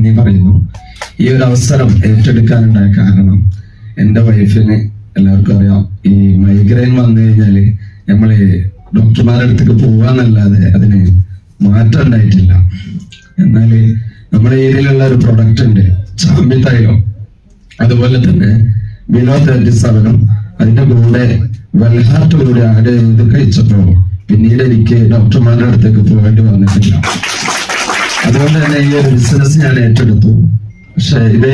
നന്ദി പറയുന്നു. ഈ ഒരു അവസരം ഏറ്റെടുക്കാനുണ്ടായ കാരണം എൻ്റെ വൈഫിന് എല്ലാവർക്കും അറിയാം, ഈ മൈഗ്രെയിൻ വന്നു കഴിഞ്ഞാല് നമ്മള് ഡോക്ടർമാരുടെ അടുത്തേക്ക് പോവാന്നല്ലാതെ അതിന് മാറ്റം ഉണ്ടായിട്ടില്ല. എന്നാല് നമ്മുടെ ഏരിയയിലുള്ള ഒരു പ്രൊഡക്റ്റ് ഉണ്ട്, ചാമ്പി തൈലം, അതുപോലെ തന്നെ ബിലോ 37 അതിന്റെ കൂടെ വെൽഹാർട്ട് കൂടി ആഡ് ചെയ്ത് കഴിച്ചപ്പോ പിന്നീട് എനിക്ക് ഡോക്ടർമാരുടെ അടുത്തേക്ക് പോകേണ്ടി വന്നിട്ടില്ല. അതുകൊണ്ട് തന്നെ ഈ ഒരു ബിസിനസ് ഞാൻ ഏറ്റെടുത്തു. പക്ഷെ ഇത്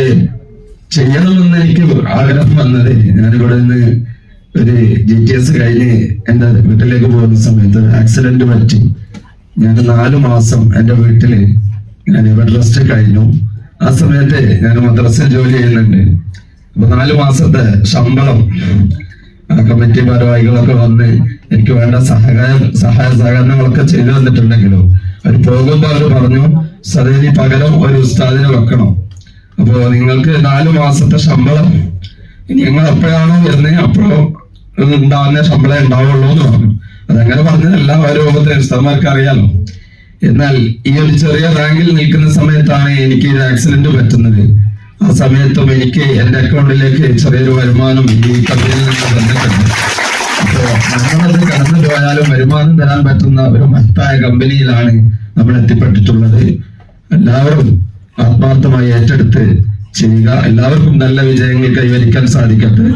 ചെയ്യണമെന്ന് എനിക്ക് ആഗ്രഹം വന്നത്, ഞാനിവിടെ നിന്ന് ഒരു GTS കഴിഞ്ഞ് എന്റെ വീട്ടിലേക്ക് പോകുന്ന സമയത്ത് ആക്സിഡന്റ് പറ്റി. ഞാൻ 4 മാസം എന്റെ വീട്ടില് ഞാൻ ബെഡ് റെസ്റ്റ് കഴിഞ്ഞു. ആ സമയത്ത് ഞാൻ മദ്രസ ജോലി ചെയ്യുന്നുണ്ട്. അപ്പൊ 4 മാസത്തെ ശമ്പളം കമ്മിറ്റി ഭാരവാഹികളൊക്കെ വന്ന് എനിക്ക് വേണ്ട സഹായ സഹകരണങ്ങളൊക്കെ ചെയ്തു തന്നിട്ടുണ്ടെങ്കിലും അവർ പോകുമ്പോ അവർ പറഞ്ഞു, സദനി പകരം ഒരു ഉസ്താദിനെ വെക്കണം. അപ്പോ നിങ്ങൾക്ക് 4 മാസത്തെ ശമ്പളം നിങ്ങൾ എപ്പോഴാണോ വരുന്നത് അപ്പോഴോ ഉണ്ടാവുന്ന ശമ്പളം ഉണ്ടാവുള്ളൂ എന്ന് പറഞ്ഞു. അതങ്ങനെ പറഞ്ഞതല്ല, ഓരോ ഉസ്താദ്മാർക്ക് അറിയാലോ. എന്നാൽ ഈ ഒരു ചെറിയ റാങ്കിൽ നിൽക്കുന്ന സമയത്താണ് എനിക്ക് ഇത് ആക്സിഡന്റ് പറ്റുന്നത്. ആ സമയത്തും എനിക്ക് എന്റെ അക്കൗണ്ടിലേക്ക് ചെറിയൊരു വരുമാനം ഈ കമ്പനിയിൽ നിന്ന് തന്നിട്ടുണ്ട്. അപ്പോ നമ്മളത് കടന്നു പോയാലും വരുമാനം തരാൻ പറ്റുന്ന ഒരു മഹത്തായ കമ്പനിയിലാണ് നമ്മൾ എത്തിപ്പെട്ടിട്ടുള്ളത്. എല്ലാവരും ആത്മാർത്ഥമായി ഏറ്റെടുത്ത് ചെയ്യുക. എല്ലാവർക്കും നല്ല വിജയങ്ങൾ കൈവരിക്കാൻ സാധിക്കട്ടെ.